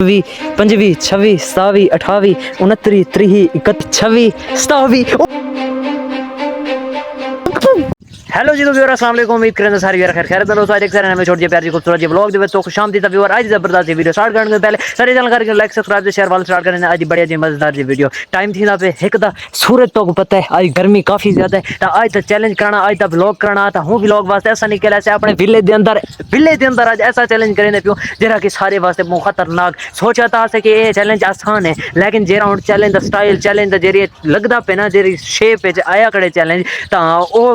21 25 26 27 28 29 30 31 26 27। Hello जी तो viewer अस्सलाम वालेकुम, उम्मीद करें सारे व्यूअर खैर तो दोस्तों आज एक सारे हमें छोड़ दिए प्यार जी खूबसूरत जी ब्लॉग दे तो शाम दी व्यूअर आज जबरदस्त वीडियो स्टार्ट करने से पहले सारे जानकारी के लाइक सब्सक्राइब से शेयर वाला स्टार्ट करने आज बढ़िया जी मजेदार जी वीडियो टाइम थी ना पे एक दा सूरज तो पता है आज गर्मी काफी ज्यादा है तो आज तो चैलेंज कराना आज तो ब्लॉग कराना था हूं ब्लॉग वास्ते ऐसा निकला ऐसे अपने विलेज के अंदर आज ऐसा चैलेंज करें पियो जरा कि सारे वास्ते बहुत खतरनाक सोचा था कि ये चैलेंज आसान है लेकिन जेरा हुन चैलेंज दा स्टाइल चैलेंज दा जेरी लगदा पे ना जेरी शेप विच आया कड़े चैलेंज ता ओ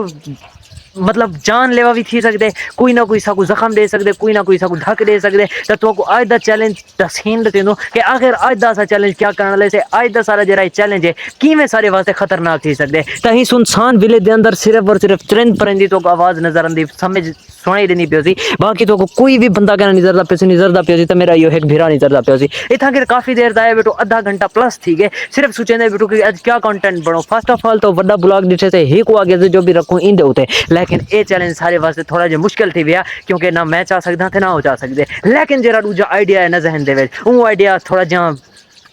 मतलब जानलेवा भी थी सकते कोई ना कोई साकू जख्म दे सकते कोई ना कोई साकू धक दे सकते तो आज दा चैलेंज तसीन देंदो कि आखिर आज दा सा चैलेंज क्या करने वाले से आज दा सारा जरा चैलेंज है किवें सारे वास्ते खतरनाक थी सकते तहीं सुनसान विलेज दे अंदर सिर्फ और सिर्फ चरिंद परिंदी तो आवाज नजर आंदी समझ सुनाई देनी पियो सी बाकी तो कोई भी बंदा कहना नजरदा पियो सी तो मेरा यो एक भिरा नजरदा पियो सी इतना फिर काफी देर दाए बेटो आधा घंटा प्लस थी गए सिर्फ सोचेंदे बेटो कि आज क्या कंटेंट बनो फर्स्ट ऑफ ऑल तो बड़ा ब्लॉग दिखे से ही को आगे जो भी रखूं इन दे उते लेकिन ये चैलेंज सारे वास्ते थोड़ा जो मुश्किल थी गया क्योंकि ना मैं चाह सकता थे ना हो जा सकते लेकिन जरा दूजा आइडिया है ना जहन दे वो आइडिया थोड़ा जहाँ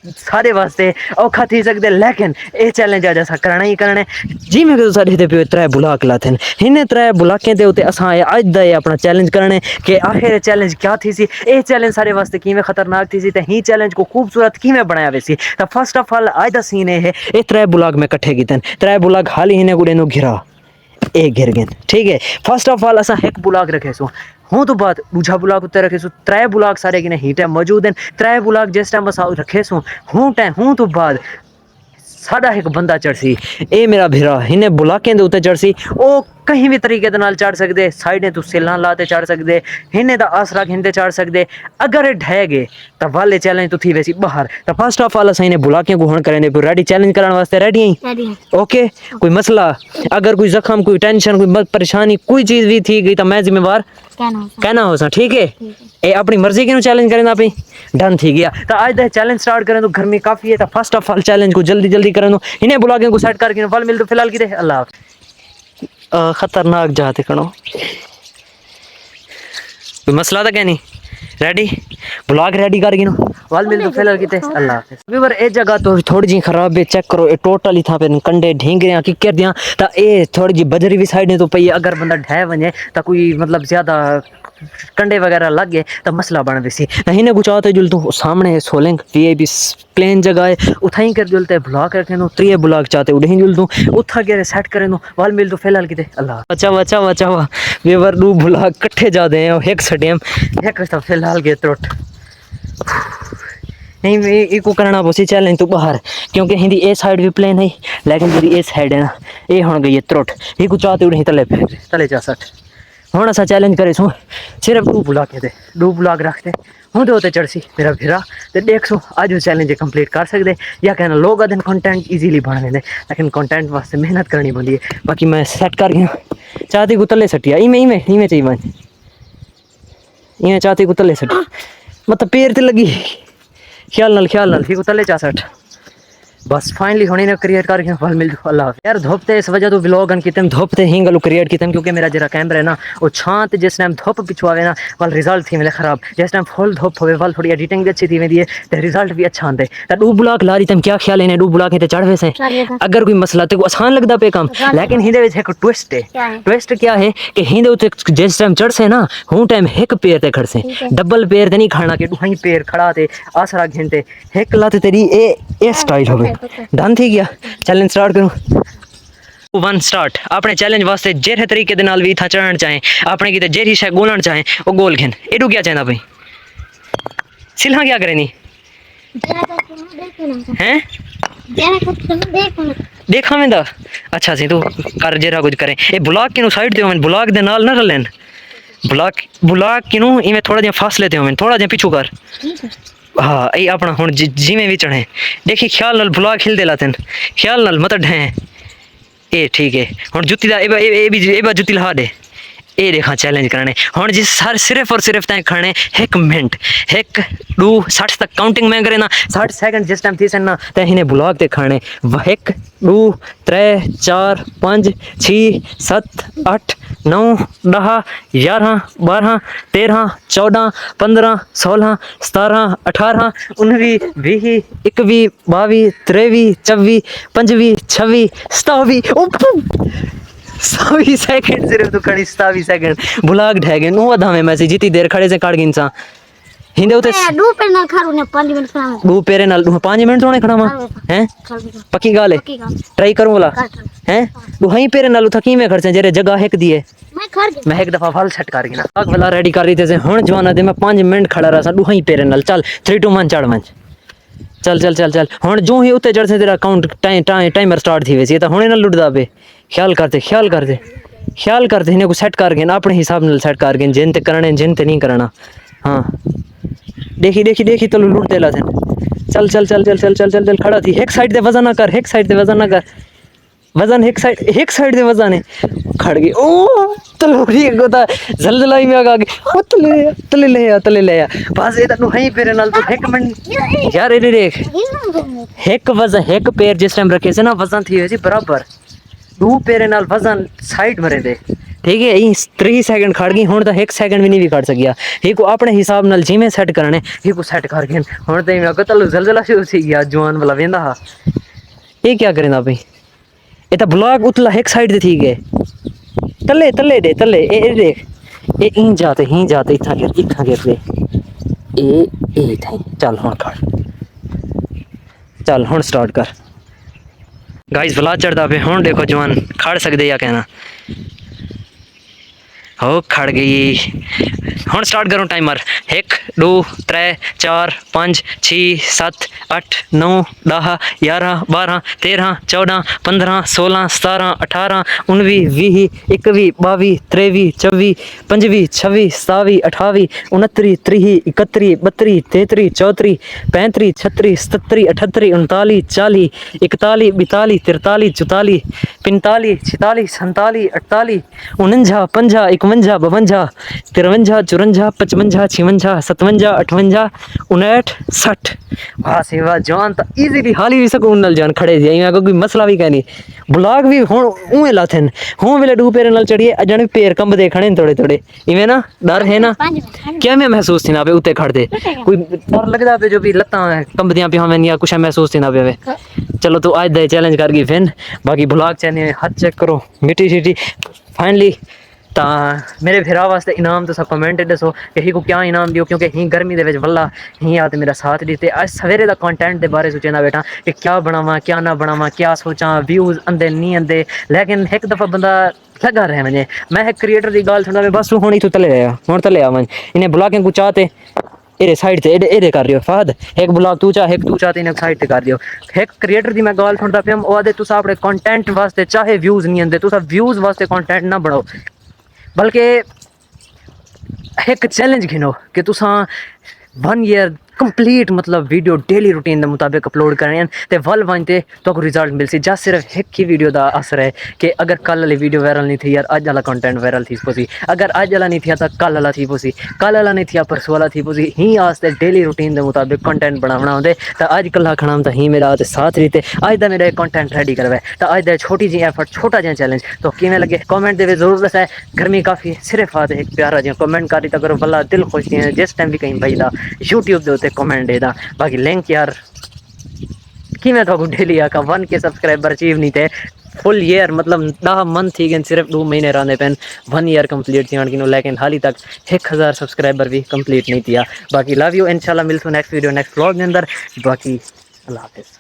सारे वास्ते औखा थी सकते लेकिन ये चैलेंज आज असा करना ही करना जी मैं तो सारे पे त्रै बुलाक लाते इन त्रै बुलाकें दे उते असा अज दा अपना चैलेंज करने कि आखिर चैलेंज क्या थी सी ये चैलेंज सारे वास्ते किवें खतरनाक थी सी ते ही चैलेंज को खूबसूरत किवें बनाया वे सी तो फर्स्ट ऑफ ऑल अज दा सीन ये त्रै बुलाक में कट्ठे कीते त्रै बुलाक हाल ही इन्हें गुड़े नु घिरा ए गिर गए ठीक है फर्स्ट ऑफ ऑल असा एक बुलाक रखे सो हूँ तो बात दूजा बुलाक उत्ते रखे सो त्रै बुलाक सारे कि ही टाइम मौजूद हैं त्रै बुलाक जिस टाइम असा रखे सो हूँ तो बाद साडा एक बंदा चढ़सी ए मेरा भिरा इन्हें बुलाकें दे उत्ते चढ़सी ओ कहीं भी तरीके दे नाल चढ़ सकदे साइडें तू सिल्लां लाते चढ़ सकदे इन्हें दा आसरा हिंदे चढ़ सकदे अगर ढह गए तो वाले चैलेंज तो थी वैसी बाहर तो फर्स्ट ऑफ ऑल असा इन्हें बुलाकें को हुण करें रेडी चैलेंज करने वास्ते रेडी हैं ओके कोई मसला अगर कोई जख्म कोई टेंशन कोई परेशानी कोई चीज भी थी गई तो मैं जिम्मेवार कहना हो सा ठीक है ए अपनी मर्जी के चैलेंज करें पे डन थी गया तो आज दा चैलेंज स्टार्ट करें तो गर्मी काफी है तो फर्स्ट ऑफ ऑल चैलेंज को जल्दी जल्दी करें इन्हें बुलाकें को सेट करके फल मिल तो फिलहाल की अल्लाह खतरनाक जाते करो कोई मसला था क्या नहीं रेडी ब्लॉग रेडी कर गिनो वाल मिल तो फिलहाल किते अल्लाह हाफिज व्यूअर ए जगह तो थोड़ी जी खराब है चेक करो ए टोटली था पे कंडे ढींगरे की कर दिया ता ए थोड़ी जी बजरी भी साइड ने तो पई अगर बंदा ढह वने ता कोई मतलब ज्यादा कंडे वगैरह लग गए तो मसला बन वैसी इन्हें कुछ आते जुल तो सामने सोलिंग वीआईपी प्लेन जगह है उठाई कर जुलते ब्लॉक रखे नो त्रिय ब्लॉक चाहते उड़ही जुल दूं उठा के सेट करे नो वाल मिल तो फिलहाल किते अल्लाह बचा व्यूअर दो ब्लॉक इकट्ठे जाते हैं एक सटेम एक तो फिलहाल के त्रुट नहीं इको करना पोसी चैलेंज तो बाहर क्योंकि हिंदी ए साइड भी प्लेन है लेकिन जी ए साइड है ना ये हुन गई त्रुट ये कुछ चाहते उड़ही तले जा सट हूँ असा चैलेंज करे सो सिर्फ दो ब्लॉक रखते हूँ तो चढ़सी मेरा भिरा तो देख सो आज वो चैलेंज कंप्लीट कर सकते या कहना लोग अदन कंटेंट इजीली बना लेते लेकिन कंटेंट वास्ते मेहनत करनी पड़ती है बाकी मैं सेट कर गया चाहती को तले सटिया इमें चाहिए मैं इमें चाहती को तले सटी मतलब पैर तो लगी ख्याल नाल ठीक तले चा सट बस फाइनली होने ने क्रिएट करके फल मिल अल्लाह यार धोपते इस वजह तो व्लॉग कितने धोपते ही गलू क्रिएट कितने क्योंकि मेरा जरा कैमरा है ना वो छांत जिस टाइम धोप पिछुआवे ना वाल रिजल्ट थी मेरे खराब जिस टाइम फुल धोप होवे वाल थोड़ी एडिटिंग भी अच्छी थी मेरी तो रिजल्ट भी अच्छा आते तो डू ब्लॉक ला रही तुम क्या ख्याल है डू ब्लॉक है चढ़ वैसे अगर कोई मसला तो आसान लगता पे काम लेकिन हिंदे एक ट्विस्ट है ट्विस्ट क्या है कि हिंदे उते जिस टाइम चढ़ से ना हूँ टाइम एक पैर ते खड़ से डबल पैर ते नहीं खाना कि वहीं पैर खड़ा थे आसरा घंटे एक लाते तेरी ए स्टाइल हो डन थी गया चैलेंज स्टार्ट करूँ वन स्टार्ट अपने चैलेंज वास्ते जेरे तरीके दे नाल भी था चढ़ना चाहें अपने किते जेरी शे गोलन चाहें वो गोल खेन एडू क्या चाहता भाई सिल्हा क्या करे नहीं हैं देखा मैं दा अच्छा सी तू कर जेरा कुछ करें ए ब्लॉक के नु साइड दे मैं ब्लॉक दे नाल ना रलन ब्लॉक के नु इमे थोड़ा जिहा फासले दे मैं थोड़ा जिहा पीछू कर हाँ ये अपना हूँ जिमें भी चढ़े देखिए ख्याल नाल ब्लॉक हिल दे लाते ख्याल नाल मत ढहें ए ठीक है हूँ जुत्ती दा ए जुत्ती लहा दे ए देखा चैलेंज करने हूँ जिस सर सिर्फ और सिर्फ तैं खड़े 1 मिनट 1 2 60 तक काउंटिंग में करे ना 60 सेकंड जिस टाइम थी सन ना तैं इन्हें ब्लॉक ते खाने 1 2 3 4 5 6 7 8 9 10 11 12 13 14 15 16 17 18 19 20 21 22 23 24 25 26 27 27 सेकंड सिर्फ तू खड़ी 27 सेकंड बुलाग ढह गए नु वधा में मैसेज जितनी देर खड़े से काट गिनसा हिंदे उते दो पे ना खारू ने 5 मिनट खड़ा दो पेरे नाल 5 मिनट थोड़े खड़ा हैं पक्की गाल है ट्राई करूं वाला हैं तू हई पेरे नाल थकी में खड़से जेरे जगह एक दिए मैं एक दफा फल सेट कर गिना आग वाला रेडी कर रही थे हुन जवाना दे मैं 5 मिनट खड़ा रहा दू हई पेरे नाल चल 3 2 1 चढ़ मंच चल चल चल चल हुन जो ही उत्ते चढ़ से तेरा काउंट टाइमर स्टार्ट थी वैसे तो हुने ना लुटदा बे ख्याल करते इन्हें को सेट कर गए अपने हिसाब नाल सेट कर गए जिन ते करने जिन ते नहीं करना हाँ देखी तो लुट देला थे चल चल चल चल चल चल चल चल खड़ा थी एक साइड दे वजन ना कर एक साइड दे वजन ना कर वजन एक साइड दे वजन है खड़ गई ओ तलोरी गोता जलजलाई में आ गई ओ तले ले बस ए तनु हई पेरे नाल तो एक मिनट यार ए देख एक वजन एक पैर जिस टाइम रखे से ना वजन थी वैसी बराबर दो पेरे नाल वजन साइड मरे दे ठीक है 3 सेकंड खड़ गई हुन तो 1 सेकंड भी नहीं खड़ सकिया ही को अपने हिसाब नाल जिमें सेट करने ही को सेट कर गए हुन तो मैं तलु जलजला शुरू थी गया जवान वाला वेंदा हा ये क्या करेंदा भाई ये तो ब्लॉग उतला एक साइड दे थी गए तले ए देख ए इन जाते इथा गिर दे ए थे चल हुन खड़ चल हुन स्टार्ट कर गाइस भला चढ़ता पे हुन देखो जवान खड़ सकदे या कहना हो खड़ गई हुन स्टार्ट करूँ टाइमर 1 2 3 4 5 6 7 8 9 10 11 12 13 14 15 16 17 18 19 20 21 22 23 24 25 26 27 28 29 30 31 32 33 34 35 36 37 38 39 40 41 42 43 44 45 46 47 48 49 50 51 52 53 54 55 56 57 58 59 60 वाह सेवा जान तो इजीली हाली भी सकून नाल जान खड़े थे मैं कोई मसला भी कहनी ब्लॉग भी हुन उए लाथन हुन वेले डू पैर नाल चढ़िए अजण पैर कंबदे खड़े थोड़े थोड़े इवें ना डर है ना क्या मैं महसूस थी ना पे उत्ते खड़दे कोई डर लगदा पे जो भी लत्तां कंबदियां पे हमें या कुछ महसूस थी ना पे चलो तो आज दे चैलेंज कर गई फिर बाकी ब्लॉग चैनल हाथ चेक करो मिट्टी शिटी फाइनली तो मेरे भरा वास्ते इनाम तो सब कमेंट दसो कि ही को क्या इनाम दियो क्योंकि ही गर्मी दे विच वल्ला ही आते मेरा साथ दी ते आज सवेरे दा कंटेंट दे बारे सोचना बैठा कि क्या बनावा क्या ना बनावा क्या सोचा व्यूज आंदे नहीं आंदे लेकिन एक दफ़ा बंदा लगा रहे वने मैं एक क्रिएटर की गाल सुना बस हुण इथों तले आया हुण तले आवन इन्हें ब्लॉगिंग को चाहते एरे साइड ते एरे कर रहे हो फहद एक ब्लॉग तू चाह एक तू चाहते इन्हें साइड ते कर दियो एक क्रिएटर दी मैं गाल सुनदा पे ओ आदे तुसा अपने कंटेंट वास्ते चाहे व्यूज नहीं आंदे तुसा व्यूज वास्ते कंटेंट ना बनाओ बल्कि एक चैलेंज गिनो कि तुसा 1 ईयर कंप्लीट मतलब वीडियो डेली रूटीन के मुताबिक अपलोड करें ते वल वनते तो रिजल्ट मिलसी जा सिर्फ एक ही वीडियो का असर है कि अगर कल वाली वीडियो वायरल नहीं थी यार अज वाला कंटेंट वायरल थी पोसी अगर अज वाला नहीं थी तो कल वाला थी पोसी कल वाला नहीं थी परसों वाला थी पोसी ही आस्ते डेली रूटीन के मुताबिक कंटेंट बनाना होंगे तो अज कल खड़ा तो ही मेरा साथ रीते अज का मेरा कंटेंट रेडी करवाए तो अज का छोटी जी एफर्ट छोटा जहा चैलेंज तो किमें लगे कॉमेंट दे जरूर दसाए गर्मी काफ़ी सिर्फ आते एक प्यारा जो कॉमेंट कर तो करो भला दिल खुश थी जिस टाइम भी कहीं बजदा यूट्यूब के उत्ते कॉमेंट देदा बाकी लिंक यार कि मैं तो डेली आका 1K सब्सक्राइबर अचीव नहीं थे फुल ईयर मतलब 10 मंथ थी गए सिर्फ 2 महीने रहने पेन 1 ईयर कंप्लीट थी लेकिन हाली तक 1000 सब्सक्राइबर भी कंप्लीट नहीं किया बाकी लव यू इंशाल्लाह मिलते नेक्स्ट वीडियो नेक्स्ट व्लॉग के अंदर बाकी अल्लाह हाफिज़।